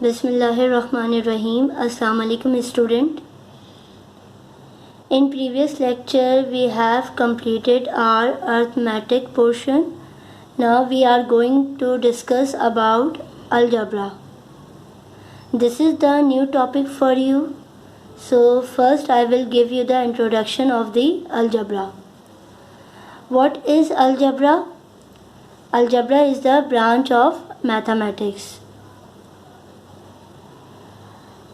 Bismillahirrahmanirrahim. Assalamu alaikum student. In previous lecture we have completed our arithmetic portion. Now we are going to discuss about algebra. This is the new topic for you. So first I will give you the introduction of the algebra. What is algebra? Algebra is the branch of mathematics.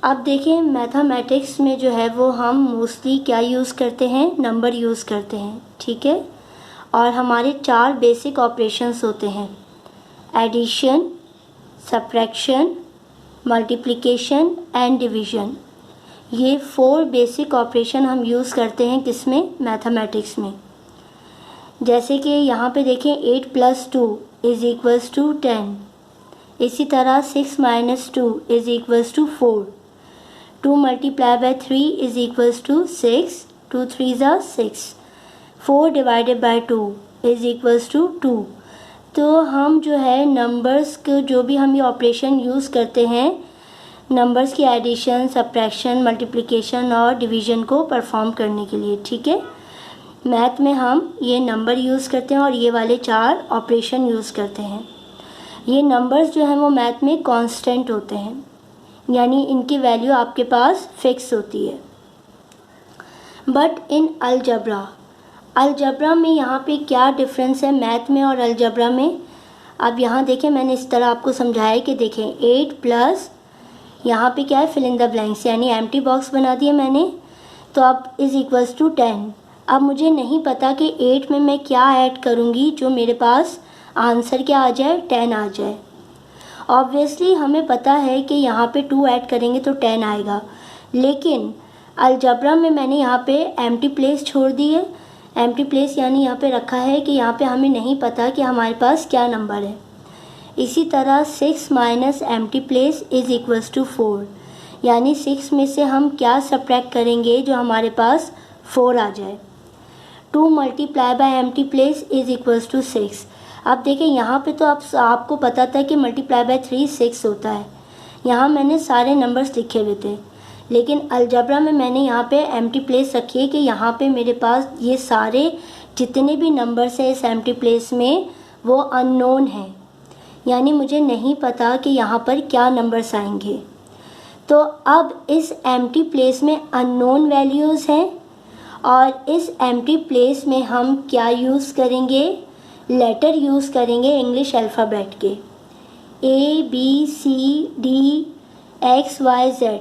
अब देखें mathematics में जो है वो हम mostly क्या use करते हैं, नंबर यूज़ करते हैं, ठीक है। और हमारे 4 बेसिक ऑपरेशंस होते हैं, addition, subtraction, multiplication and division. ये 4 बेसिक ऑपरेशन हम यूज़ करते हैं किसमें, मैथमेटिक्स में। जैसे कि यहाँ पे देखें 8 + 2 = 10। इसी तरह 6 - 2 = 4। 2 × 3 = 6, 2 3s are 6, 4 / 2 = 2। तो हम जो है नंबर्स को जो भी हम ये ऑपरेशन यूज़ करते हैं, नंबर्स की एडिशन, सब्ट्रैक्शन, मल्टीप्लिकेशन और डिवीज़न को परफॉर्म करने के लिए, ठीक है। मैथ में हम ये नंबर यूज़ करते हैं और ये वाले 4 ऑपरेशन यूज़ करते हैं। ये नंबर्स जो हैं वो मैथ में कांस्टेंट होते हैं, यानी इनकी वैल्यू आपके पास फिक्स होती है। बट इन अलजबरा में यहाँ पे क्या डिफरेंस है मैथ में और अलजबरा में। अब यहाँ देखें, मैंने इस तरह आपको समझाया कि देखें 8 प्लस यहाँ पे क्या है, फिल इन द ब्लैंक्स, यानी एम्प्टी बॉक्स बना दिया मैंने। तो अब = 10। अब मुझे नहीं पता कि 8 में मैं क्या ऐड करूँगी जो मेरे पास आंसर क्या आ जाए, 10 आ जाए। ऑब्वियसली हमें पता है कि यहाँ पे 2 ऐड करेंगे तो 10 आएगा, लेकिन अलजबरा में मैंने यहाँ पे एम्प्टी प्लेस छोड़ दी है। एम्प्टी प्लेस यानी यहाँ पे रखा है कि यहाँ पे हमें नहीं पता कि हमारे पास क्या नंबर है। इसी तरह 6 - एम्प्टी प्लेस = 4, यानी 6 में से हम क्या सब्ट्रैक्ट करेंगे जो हमारे पास 4 आ जाए। 2 × एम्प्टी प्लेस = 6। अब देखें यहाँ पे तो आपको पता था कि × 3 6 होता है। यहाँ मैंने सारे नंबर्स लिखे हुए थे, लेकिन अलजबरा में मैंने यहाँ पे एम्प्टी प्लेस रखी है कि यहाँ पे मेरे पास ये सारे जितने भी नंबर्स हैं इस एम्प्टी प्लेस में वो अननोन हैं, यानी मुझे नहीं पता कि यहाँ पर क्या नंबर्स आएंगे। तो अब इस एम्प्टी प्लेस में अननोन वैल्यूज़ हैं और इस एम्प्टी प्लेस में हम क्या यूज़ करेंगे, लेटर यूज़ करेंगे इंग्लिश अल्फ़ाबेट के, ABCD XYZ।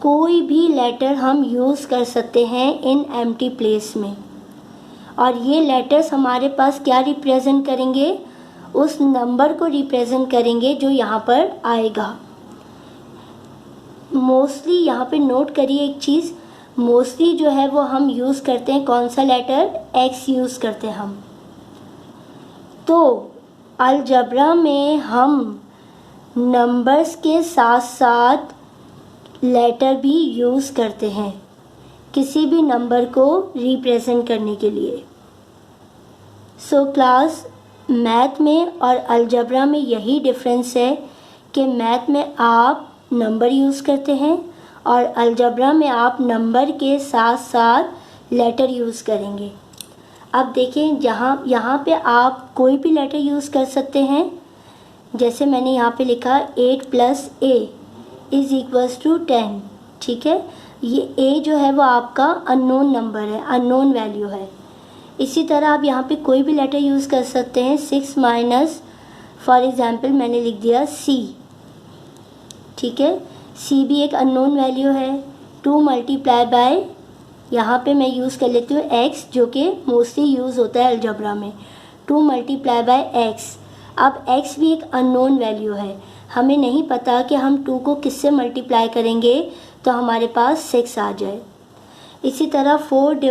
कोई भी लेटर हम यूज़ कर सकते हैं इन एम्प्टी प्लेस में, और ये लेटर्स हमारे पास क्या रिप्रेजेंट करेंगे, उस नंबर को रिप्रेजेंट करेंगे जो यहाँ पर आएगा। मोस्टली यहाँ पे नोट करिए एक चीज़, मोस्टली जो है वो हम यूज़ करते हैं कौन सा लेटर, X यूज़ करते हैं हम। तो अलजबरा में हम नंबर्स के साथ साथ लेटर भी यूज़ करते हैं किसी भी नंबर को रिप्रेजेंट करने के लिए। सो क्लास, मैथ में और अलजबरा में यही डिफरेंस है कि मैथ में आप नंबर यूज़ करते हैं और अलजबरा में आप नंबर के साथ साथ लेटर यूज़ करेंगे। अब देखें, यहाँ पे आप कोई भी लेटर यूज़ कर सकते हैं। जैसे मैंने यहाँ पे लिखा 8 + A = 10, ठीक है। ये A जो है वो आपका अननोन नंबर है, अननोन वैल्यू है। इसी तरह आप यहाँ पे कोई भी लेटर यूज़ कर सकते हैं। 6 - फॉर एग्ज़ाम्पल मैंने लिख दिया C, ठीक है। C भी एक अननोन वैल्यू है। 2 × यहाँ पे मैं यूज़ कर लेती हूँ X, जो कि मोस्टली यूज़ होता है अलजबरा में। 2 × X। अब X भी एक अननोन वैल्यू है, हमें नहीं पता कि हम 2 को किससे मल्टीप्लाई करेंगे तो हमारे पास 6 आ जाए। इसी तरह 4 /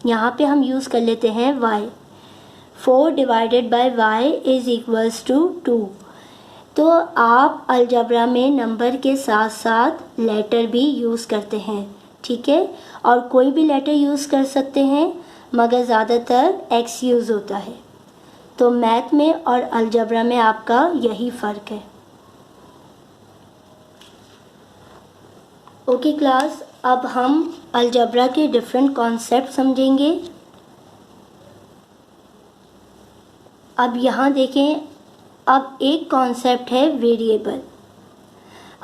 यहाँ पे हम यूज़ कर लेते हैं Y। 4 / Y = 2। तो आप अलजबरा में नंबर के साथ साथ लेटर भी यूज़ करते हैं, ठीक है। और कोई भी लेटर यूज़ कर सकते हैं, मगर ज़्यादातर X यूज़ होता है। तो मैथ में और अलजबरा में आपका यही फ़र्क है। ओके क्लास, अब हम अलजेब्रा के डिफरेंट कॉन्सेप्ट समझेंगे। अब यहाँ देखें, अब एक कॉन्सेप्ट है वेरिएबल।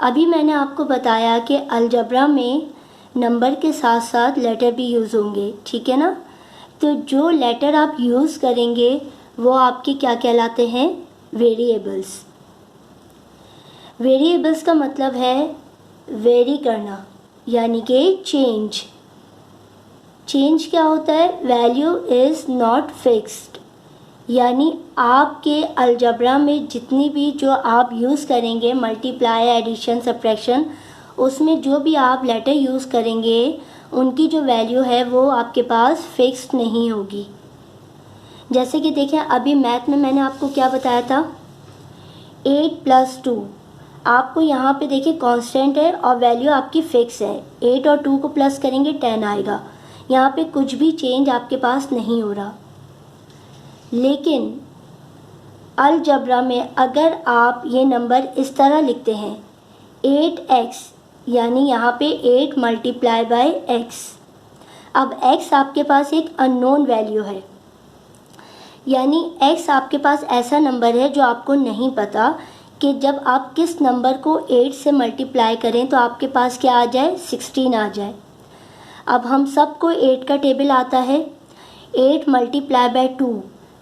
अभी मैंने आपको बताया कि अलजेब्रा में नंबर के साथ साथ लेटर भी यूज़ होंगे, ठीक है ना। तो जो लेटर आप यूज़ करेंगे वो आपके क्या कहलाते हैं, वेरिएबल्स। वेरिएबल्स का मतलब है वेरी करना, यानी कि चेंज। चेंज क्या होता है, वैल्यू इज़ नॉट फिक्स्ड, यानी आपके अलजेब्रा में जितनी भी जो आप यूज़ करेंगे, मल्टीप्लाई, एडिशन, सब्ट्रैक्शन, उसमें जो भी आप लेटर यूज़ करेंगे उनकी जो वैल्यू है वो आपके पास फिक्स्ड नहीं होगी। जैसे कि देखें, अभी मैथ में मैंने आपको क्या बताया था, 8 + 2, आपको यहाँ पे देखिए कांस्टेंट है और वैल्यू आपकी फिक्स है। 8 और 2 को प्लस करेंगे 10 आएगा। यहाँ पे कुछ भी चेंज आपके पास नहीं हो रहा। लेकिन अलजेब्रा में अगर आप ये नंबर इस तरह लिखते हैं 8x, यानी यहाँ पे 8 × x। अब x आपके पास एक अननोन वैल्यू है, यानी x आपके पास ऐसा नंबर है जो आपको नहीं पता कि जब आप किस नंबर को 8 से मल्टीप्लाई करें तो आपके पास क्या आ जाए, 16 आ जाए। अब हम सबको 8 का टेबल आता है, 8 × 2।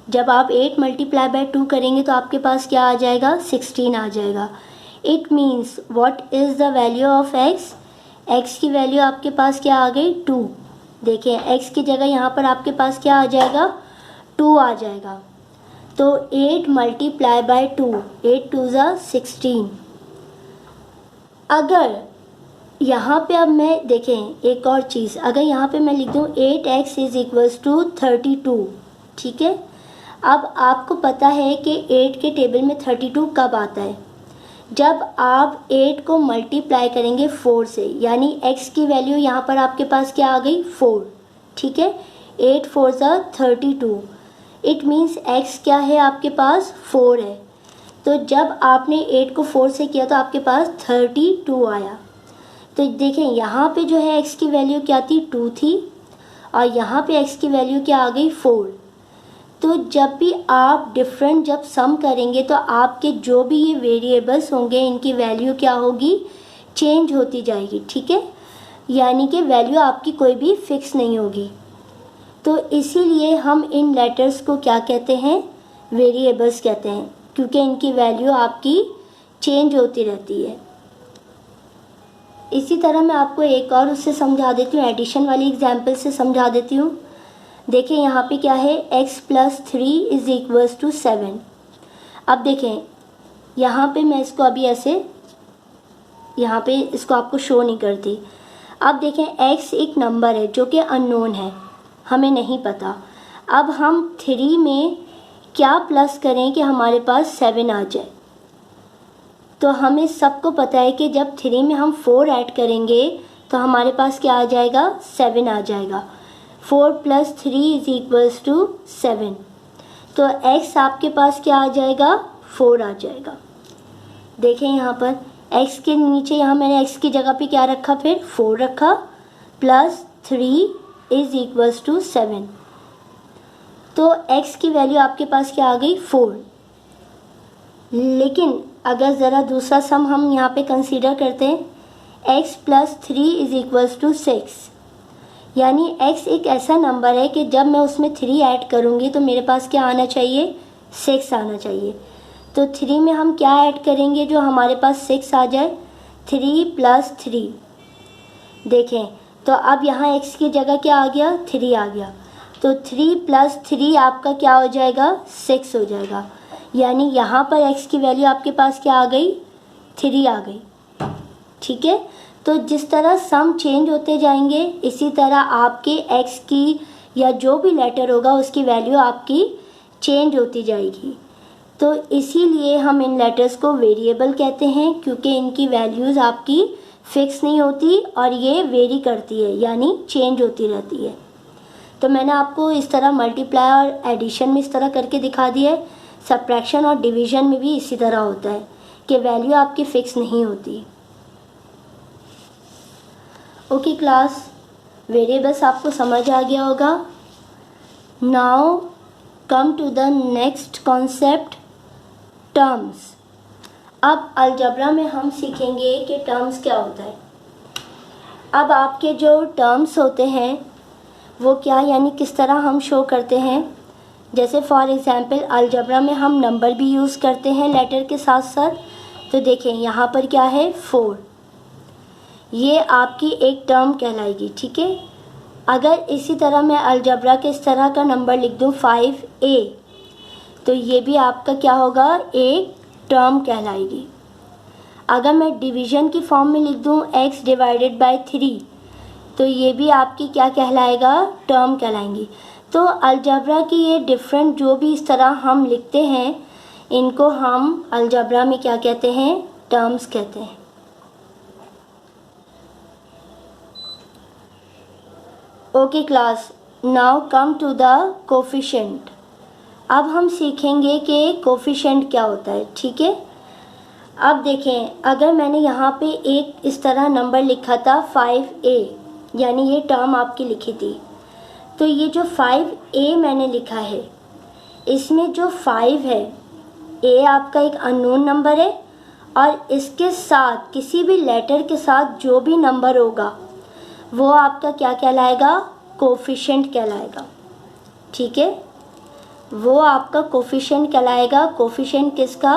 जब आप 8 × 2 करेंगे तो आपके पास क्या आ जाएगा, 16 आ जाएगा। It means what is the value of x, x की वैल्यू आपके पास क्या आ गई, 2। देखिए x की जगह यहाँ पर आपके पास क्या आ जाएगा, 2 आ जाएगा। तो 8 × 2, 8 2 ज़ा 16। अगर यहाँ पे अब मैं देखें एक और चीज़, अगर यहाँ पे मैं लिख दूँ 8x = 32, ठीक है। अब आपको पता है कि 8 के टेबल में 32 कब आता है, जब आप 8 को मल्टीप्लाई करेंगे 4 से, यानी x की वैल्यू यहाँ पर आपके पास क्या आ गई, 4, ठीक है। 8 4 ज़ा 32, इट मीन्स x क्या है आपके पास, 4 है। तो जब आपने 8 को 4 से किया तो आपके पास 32 आया। तो देखें यहाँ पे जो है x की वैल्यू क्या थी, 2 थी, और यहाँ पे x की वैल्यू क्या आ गई, 4। तो जब भी आप डिफरेंट जब सम करेंगे तो आपके जो भी ये वेरिएबल्स होंगे इनकी वैल्यू क्या होगी, चेंज होती जाएगी, ठीक है। यानी कि वैल्यू आपकी कोई भी फिक्स नहीं होगी। तो इसीलिए हम इन लेटर्स को क्या कहते हैं, वेरिएबल्स कहते हैं, क्योंकि इनकी वैल्यू आपकी चेंज होती रहती है। इसी तरह मैं आपको एक और उससे समझा देती हूँ, एडिशन वाली एग्जाम्पल से समझा देती हूँ। देखिए यहाँ पे क्या है, x + 3 = 7। अब देखें यहाँ पे मैं इसको अभी ऐसे यहाँ पे इसको आपको शो नहीं करती। अब देखें x एक नंबर है जो कि अननोन है, हमें नहीं पता। अब हम 3 में क्या प्लस करें कि हमारे पास 7 आ जाए। तो हमें सबको पता है कि जब 3 में हम 4 ऐड करेंगे तो हमारे पास क्या आ जाएगा, 7 आ जाएगा। 4 + 3 = 7। तो x आपके पास क्या आ जाएगा, 4 आ जाएगा। देखें यहाँ पर x के नीचे यहाँ मैंने x की जगह पे क्या रखा, फिर 4 रखा, + 3 = 7। तो x की वैल्यू आपके पास क्या आ गई, 4। लेकिन अगर ज़रा दूसरा सम हम यहाँ पे कंसीडर करते हैं, x + 3 = 6, यानी x एक ऐसा नंबर है कि जब मैं उसमें 3 ऐड करूँगी तो मेरे पास क्या आना चाहिए, 6 आना चाहिए। तो 3 में हम क्या ऐड करेंगे जो हमारे पास 6 आ जाए, 3 + 3। देखें तो अब यहाँ x की जगह क्या आ गया, 3 आ गया। तो 3 + 3 आपका क्या हो जाएगा, 6 हो जाएगा। यानी यहाँ पर x की वैल्यू आपके पास क्या आ गई, 3 आ गई, ठीक है। तो जिस तरह सम चेंज होते जाएंगे इसी तरह आपके x की या जो भी लेटर होगा उसकी वैल्यू आपकी चेंज होती जाएगी। तो इसीलिए हम इन लेटर्स को वेरिएबल कहते हैं, क्योंकि इनकी वैल्यूज़ आपकी फ़िक्स नहीं होती और ये वेरी करती है, यानी चेंज होती रहती है। तो मैंने आपको इस तरह मल्टीप्लाई और एडिशन में इस तरह करके दिखा दिया है। सब्ट्रैक्शन और डिवीज़न में भी इसी तरह होता है कि वैल्यू आपकी फ़िक्स नहीं होती। ओके क्लास, वेरिएबल्स आपको समझ आ गया होगा। Now come to the next concept, terms. अब अलजेब्रा में हम सीखेंगे कि टर्म्स क्या होता है। अब आपके जो टर्म्स होते हैं वो क्या, यानी किस तरह हम शो करते हैं। जैसे फॉर एग्ज़ाम्पल अलजेब्रा में हम नंबर भी यूज़ करते हैं लेटर के साथ साथ। तो देखें यहाँ पर क्या है 4, ये आपकी एक टर्म कहलाएगी, ठीक है। अगर इसी तरह मैं अलजेब्रा के इस तरह का नंबर लिख दूँ 5a, तो ये भी आपका क्या होगा, एक टर्म कहलाएगी। अगर मैं डिवीज़न की फॉर्म में लिख दूँ x डिवाइडेड बाय 3, तो ये भी आपकी क्या कहलाएगा, टर्म कहलाएंगी। तो अलजेब्रा की ये डिफरेंट जो भी इस तरह हम लिखते हैं, इनको हम अलजेब्रा में क्या कहते हैं, टर्म्स कहते हैं। Okay class, now come to the coefficient. अब हम सीखेंगे कि कोफिशिएंट क्या होता है, ठीक है। अब देखें, अगर मैंने यहाँ पे एक इस तरह नंबर लिखा था 5a, यानी ये टर्म आपकी लिखी थी, तो ये जो 5a मैंने लिखा है, इसमें जो 5 है, a आपका एक अननोन नंबर है, और इसके साथ किसी भी लेटर के साथ जो भी नंबर होगा वो आपका क्या कहलाएगा, कोफिशिएंट कहलाएगा, ठीक है। वो आपका कोफिशिएंट कहलाएगा। कोफिशिएंट किसका,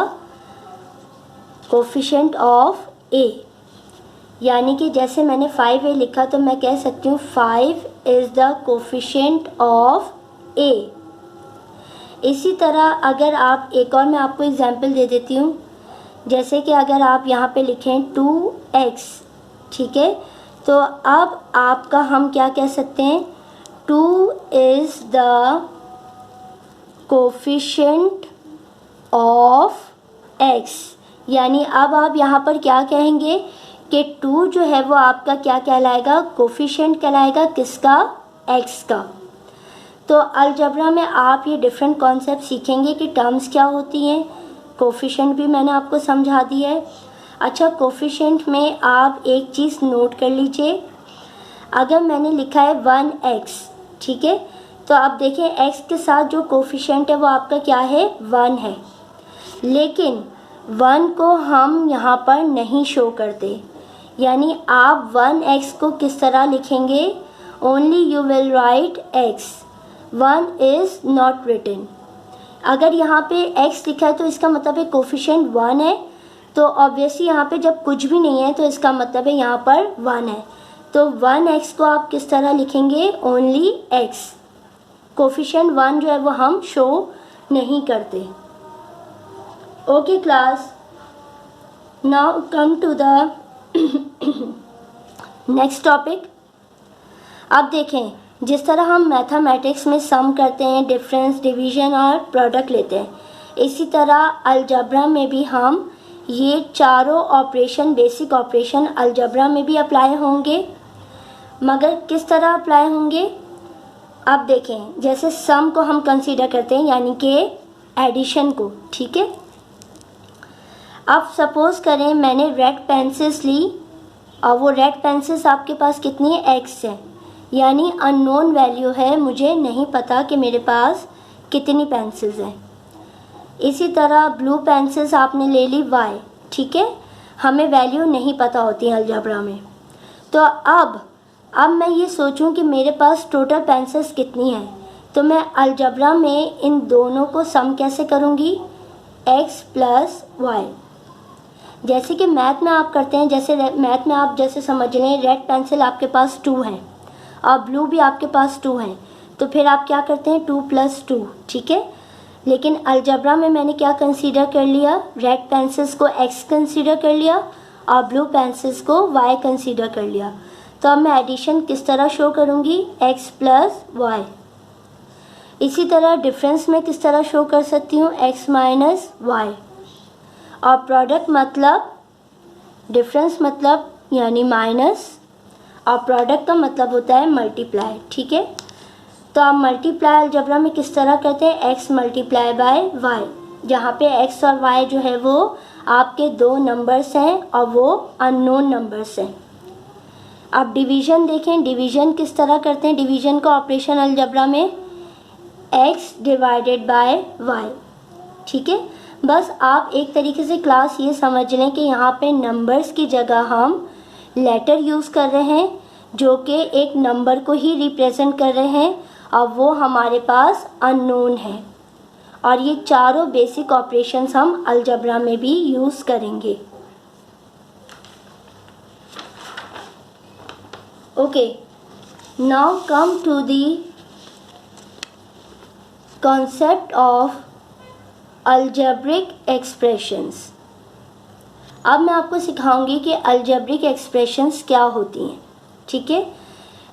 कोफिशिएंट ऑफ a, यानी कि जैसे मैंने 5a लिखा तो मैं कह सकती हूँ 5 is the coefficient of a। इसी तरह अगर आप एक और मैं आपको एग्जांपल दे देती हूँ, जैसे कि अगर आप यहाँ पे लिखें 2x, ठीक है, तो अब आपका हम क्या कह सकते हैं, 2 is the coefficient of x, यानी अब आप यहाँ पर क्या कहेंगे कि 2 जो है वो आपका क्या कहलाएगा, कोफिशिएंट कहलाएगा, किसका, x का। तो अलजेब्रा में आप ये डिफरेंट कॉन्सेप्ट सीखेंगे कि टर्म्स क्या होती हैं, कोफिशिएंट भी मैंने आपको समझा दिया है। अच्छा, कोफिशिएंट में आप एक चीज़ नोट कर लीजिए, अगर मैंने लिखा है 1x, ठीक है, तो आप देखें x के साथ जो कोफिशिएंट है वो आपका क्या है, 1 है, लेकिन 1 को हम यहाँ पर नहीं शो करते, यानी आप 1x को किस तरह लिखेंगे, only you will write x, 1 is not written. अगर यहाँ पे x लिखा है तो इसका मतलब है कोफिशिएंट 1 है, तो ऑब्वियसली यहाँ पे जब कुछ भी नहीं है तो इसका मतलब है यहाँ पर 1 है, तो 1x को आप किस तरह लिखेंगे, ओनली x। कोफिशिएंट 1 जो है वो हम शो नहीं करते। Okay class, now come to the next topic. अब देखें, जिस तरह हम मैथमेटिक्स में सम करते हैं, डिफरेंस, डिवीज़न और प्रोडक्ट लेते हैं, इसी तरह अलजेब्रा में भी हम ये चारों ऑपरेशन, बेसिक ऑपरेशन अलजेब्रा में भी अप्लाई होंगे, मगर किस तरह अप्लाई होंगे। अब देखें, जैसे सम को हम कंसीडर करते हैं, यानी कि एडिशन को, ठीक है। अब सपोज़ करें मैंने रेड पेंसिल्स ली, और वो रेड पेंसिल्स आपके पास कितनी है, x है, यानी अननोन वैल्यू है, मुझे नहीं पता कि मेरे पास कितनी पेंसिल्स हैं। इसी तरह ब्लू पेंसिल्स आपने ले ली y, ठीक है, हमें वैल्यू नहीं पता होती है अलजेब्रा में। तो अब मैं ये सोचूं कि मेरे पास टोटल पेंसिल्स कितनी हैं, तो मैं अलजेब्रा में इन दोनों को सम कैसे करूँगी, x प्लस y। जैसे कि मैथ में आप करते हैं, जैसे मैथ में आप जैसे समझ लें रेड पेंसिल आपके पास 2 हैं और ब्लू भी आपके पास 2 हैं, तो फिर आप क्या करते हैं 2 + 2, ठीक है। लेकिन अलजेब्रा में मैंने क्या कंसीडर कर लिया, रेड पेंसिल्स को x कंसीडर कर लिया और ब्लू पेंसिल्स को y कंसीडर कर लिया। तो अब मैं एडिशन किस तरह शो करूँगी, x प्लस y। इसी तरह डिफरेंस में किस तरह शो कर सकती हूँ, x माइनस y। और प्रोडक्ट मतलब, डिफरेंस मतलब यानी माइनस, और प्रोडक्ट का मतलब होता है मल्टीप्लाई, ठीक है। तो आप मल्टीप्लाई अलजेब्रा में किस तरह करते हैं, x मल्टीप्लाई बाय y, जहाँ पे x और y जो है वो आपके 2 नंबर्स हैं और वो अननोन नंबर्स हैं। अब डिवीज़न देखें, डिवीज़न किस तरह करते हैं डिवीज़न का ऑपरेशन अलजेब्रा में, x डिवाइडेड बाय y। ठीक है, बस आप एक तरीके से क्लास ये समझ लें कि यहाँ पे नंबर्स की जगह हम लेटर यूज़ कर रहे हैं जो कि एक नंबर को ही रिप्रेजेंट कर रहे हैं और वो हमारे पास अननोन है। और ये चारों बेसिक ऑपरेशंस हम अलजेब्रा में भी यूज़ करेंगे। Okay, now come to the concept of algebraic expressions. अब मैं आपको सिखाऊंगी कि अलजेब्रिक एक्सप्रेशंस क्या होती हैं। ठीक है,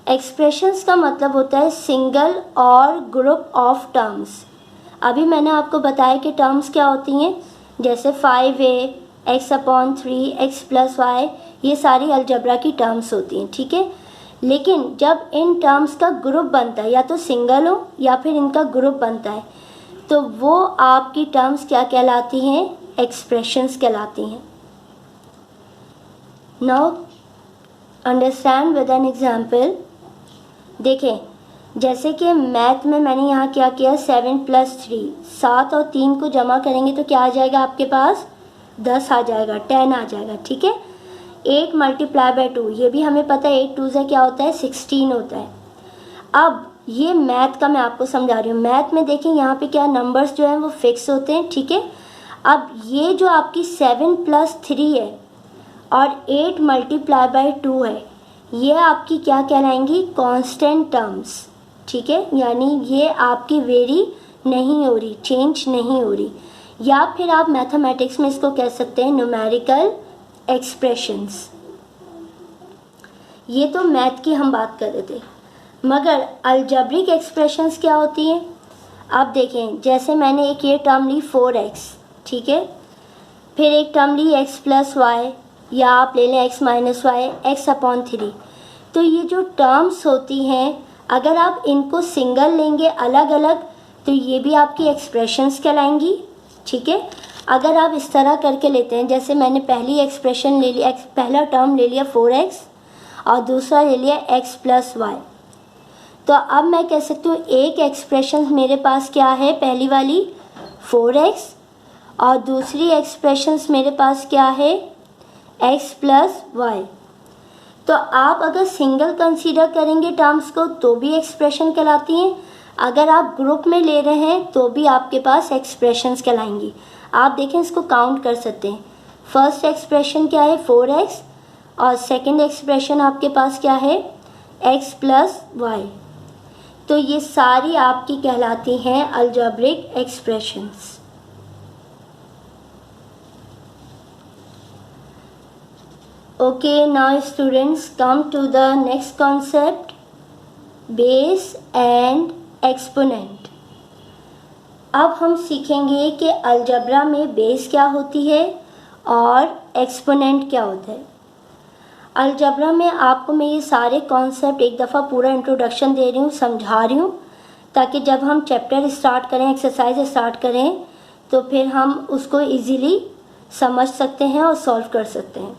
एक्सप्रेशंस का मतलब होता है सिंगल और ग्रुप ऑफ टर्म्स। अभी मैंने आपको बताया कि टर्म्स क्या होती हैं, जैसे 5a, x/3, x+y, ये सारी अलजेब्रा की टर्म्स होती हैं। ठीक है, लेकिन जब इन टर्म्स का ग्रुप बनता है, या तो सिंगल हो या फिर इनका ग्रुप बनता है, तो वो आपकी टर्म्स क्या कहलाती हैं, एक्सप्रेशंस कहलाती हैं। Now understand with an example. देखें, जैसे कि मैथ में मैंने यहाँ क्या किया, 7 + 3, 7 और 3 को जमा करेंगे तो क्या आ जाएगा आपके पास, 10 आ जाएगा, 10 आ जाएगा। ठीक है, 8 × 2, ये भी हमें पता है 8 2 से क्या होता है, 16 होता है। अब ये मैथ का मैं आपको समझा रही हूँ। मैथ में देखें यहाँ पे क्या नंबर्स जो हैं वो फिक्स होते हैं। ठीक है, अब ये जो आपकी 7 + 3 है और 8 × 2 है, ये आपकी क्या कहलाएंगी, कांस्टेंट टर्म्स। ठीक है, यानी ये आपकी वेरी नहीं हो रही, चेंज नहीं हो रही, या फिर आप मैथमेटिक्स में इसको कह सकते हैं न्यूमेरिकल एक्सप्रेशंस। ये तो मैथ की हम बात कर रहे थे, मगर अलजेब्रिक एक्सप्रेशंस क्या होती हैं। अब देखें, जैसे मैंने एक ये टर्म ली 4x, ठीक है, फिर एक टर्म ली x+y, या आप ले लें x-y, x/3। तो ये जो टर्म्स होती हैं, अगर आप इनको सिंगल लेंगे अलग अलग, तो ये भी आपकी एक्सप्रेशंस कहलाएंगी। ठीक है, अगर आप इस तरह करके लेते हैं, जैसे मैंने पहली एक्सप्रेशन ले लिया, पहला टर्म ले लिया 4x और दूसरा ले लिया x+y, तो अब मैं कह सकती हूँ एक एक्सप्रेशन मेरे पास क्या है, पहली वाली 4x, और दूसरी एक्सप्रेशंस मेरे पास क्या है, x+y। तो आप अगर सिंगल कंसीडर करेंगे टर्म्स को तो भी एक्सप्रेशन कहलाती हैं, अगर आप ग्रुप में ले रहे हैं तो भी आपके पास एक्सप्रेशंस कहलाएंगी। आप देखें, इसको काउंट कर सकते हैं। फर्स्ट एक्सप्रेशन क्या है, 4x, और सेकंड एक्सप्रेशन आपके पास क्या है, x+y। तो ये सारी आपकी कहलाती हैं algebraic expressions. Okay, now students come to the next concept, base and exponent। अब हम सीखेंगे कि अलजेब्रा में बेस क्या होती है और एक्सपोनेंट क्या होता है। अलजेब्रा में आपको मैं ये सारे कॉन्सेप्ट एक दफ़ा पूरा इंट्रोडक्शन दे रही हूँ, समझा रही हूँ, ताकि जब हम चैप्टर स्टार्ट करें, एक्सरसाइज स्टार्ट करें, तो फिर हम उसको इजीली समझ सकते हैं और सॉल्व कर सकते हैं।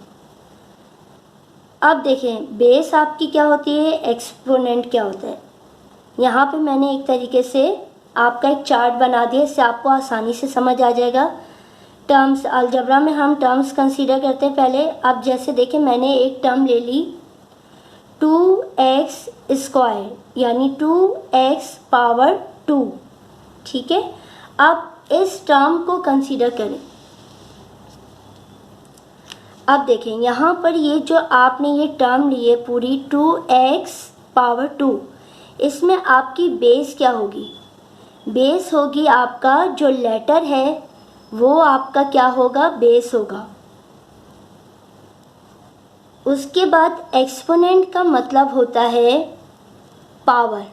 अब देखें, बेस आपकी क्या होती है, एक्सपोनेंट क्या होता है। यहाँ पे मैंने एक तरीके से आपका एक चार्ट बना दिया, इससे आपको आसानी से समझ आ जाएगा। टर्म्स, अलजेब्रा में हम टर्म्स कंसीडर करते हैं पहले। अब जैसे देखें, मैंने एक टर्म ले ली 2x², यानी 2x⁻²। ठीक है, अब इस टर्म को कंसीडर करें। अब देखें, यहाँ पर ये जो आपने ये टर्म ली है पूरी 2x⁻², इसमें आपकी बेस क्या होगी, बेस होगी आपका जो लेटर है वो आपका क्या होगा, बेस होगा। उसके बाद एक्सपोनेंट का मतलब होता है पावर।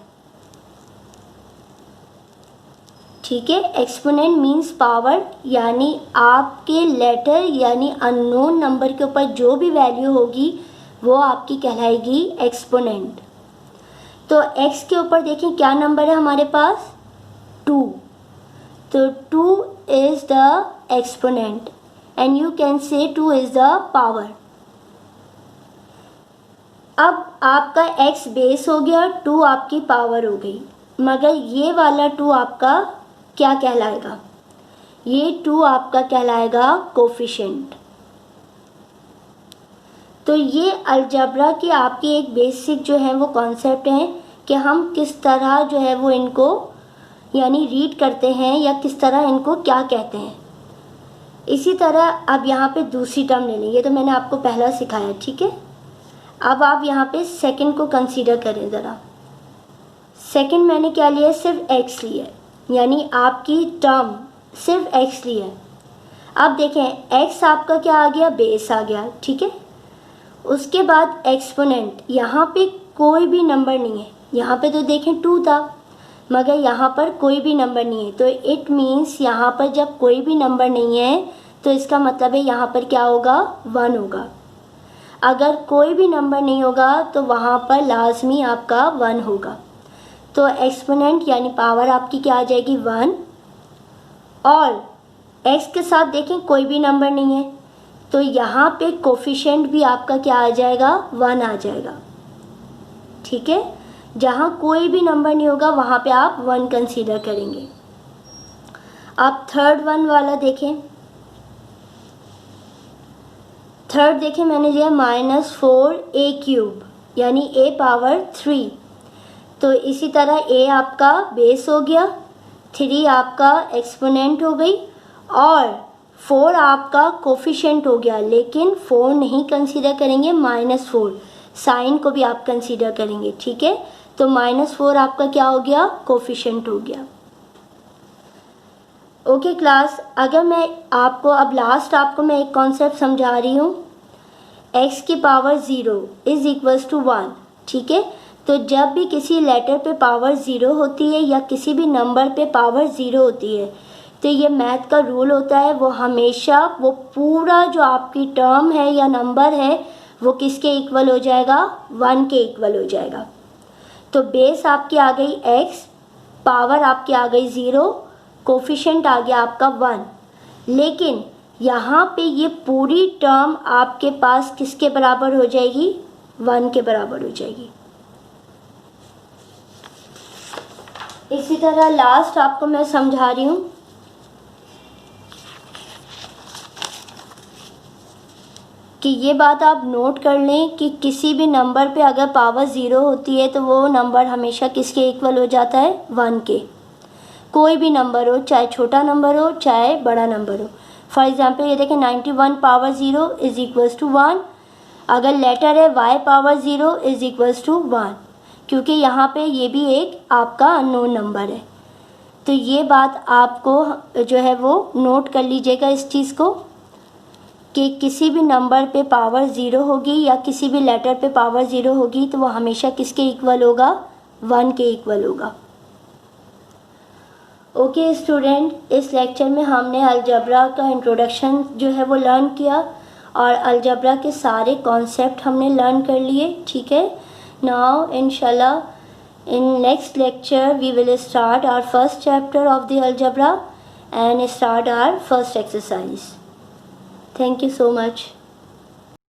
ठीक है, एक्सपोनेंट मीन्स पावर, यानी आपके लेटर यानी अननोन नंबर के ऊपर जो भी वैल्यू होगी वो आपकी कहलाएगी एक्सपोनेंट। तो x के ऊपर देखें क्या नंबर है हमारे पास, 2, तो 2 is the exponent and you can say 2 is the power. अब आपका x बेस हो गया, 2 आपकी पावर हो गई, मगर ये वाला 2 आपका क्या कहलाएगा? ये 2 आपका कहलाएगा कोफिशिएंट। तो ये अलजेब्रा की आपकी एक बेसिक जो है वो कॉन्सेप्ट है कि हम किस तरह जो है वो इनको यानी रीड करते हैं या किस तरह इनको क्या कहते हैं। इसी तरह अब यहाँ पे दूसरी टर्म ले लें, ये तो मैंने आपको पहला सिखाया, ठीक है। अब आप यहाँ पे सेकंड को कंसीडर करें ज़रा। सेकंड मैंने क्या लिया है? सिर्फ एक्स लिया है, यानी आपकी टर्म सिर्फ एक्स लिया है। अब देखें एक्स आपका क्या आ गया? बेस आ गया, ठीक है। उसके बाद एक्सपोनेंट, यहाँ पे कोई भी नंबर नहीं है, यहाँ पे तो देखें 2 था मगर यहाँ पर कोई भी नंबर नहीं है, तो इट मीन्स यहाँ पर जब कोई भी नंबर नहीं है तो इसका मतलब है यहाँ पर क्या होगा? 1 होगा। अगर कोई भी नंबर नहीं होगा तो वहाँ पर लाजमी आपका 1 होगा। तो एक्सपोनेंट यानी पावर आपकी क्या आ जाएगी? 1। और x के साथ देखें कोई भी नंबर नहीं है तो यहाँ पे कोफिशिएंट भी आपका क्या आ जाएगा? 1 आ जाएगा, ठीक है। जहाँ कोई भी नंबर नहीं होगा वहाँ पे आप 1 कंसीडर करेंगे। आप थर्ड वन वाला देखें। थर्ड देखें मैंने लिया -4a³ यानी a पावर 3। तो इसी तरह a आपका बेस हो गया, 3 आपका एक्सपोनेंट हो गई और 4 आपका कोफिशिएंट हो गया। लेकिन 4 नहीं कंसीडर करेंगे, -4 साइन को भी आप कंसीडर करेंगे, ठीक है। तो -4 आपका क्या हो गया? कोफिशिएंट हो गया। ओके क्लास, अगर मैं आपको अब लास्ट आपको मैं एक कॉन्सेप्ट समझा रही हूँ, x की पावर 0 इज इक्वल्स टू 1, ठीक है। तो जब भी किसी लेटर पे पावर 0 होती है या किसी भी नंबर पे पावर 0 होती है तो ये मैथ का रूल होता है, वो हमेशा वो पूरा जो आपकी टर्म है या नंबर है वो किसके इक्वल हो जाएगा? 1 के इक्वल हो जाएगा। तो बेस आपकी आ गई x, पावर आपकी आ गई 0, कोफिशिएंट आ गया आपका 1। लेकिन यहाँ पे ये पूरी टर्म आपके पास किसके बराबर हो जाएगी? 1 के बराबर हो जाएगी। इसी तरह लास्ट आपको मैं समझा रही हूँ कि ये बात आप नोट कर लें कि किसी भी नंबर पे अगर पावर 0 होती है तो वो नंबर हमेशा किसके इक्वल हो जाता है? 1 के। कोई भी नंबर हो, चाहे छोटा नंबर हो चाहे बड़ा नंबर हो। फॉर एग्जांपल ये देखें 91 पावर 0 इज इक्वल्स टू 1। अगर लेटर है y power 0 is equals to 1, क्योंकि यहाँ पे ये भी एक आपका अननोन नंबर है। तो ये बात आपको जो है वो नोट कर लीजिएगा इस चीज़ को कि किसी भी नंबर पे पावर 0 होगी या किसी भी लेटर पे पावर 0 होगी तो वो हमेशा किसके इक्वल होगा? 1 के इक्वल होगा। ओके स्टूडेंट, इस लेक्चर में हमने अलजेब्रा का इंट्रोडक्शन जो है वो लर्न किया और अलजेब्रा के सारे कॉन्सेप्ट हमने लर्न कर लिए, ठीक है। नाउ इंशाल्लाह in next lecture we will start our first chapter of the algebra and start our first exercise. Thank you so much.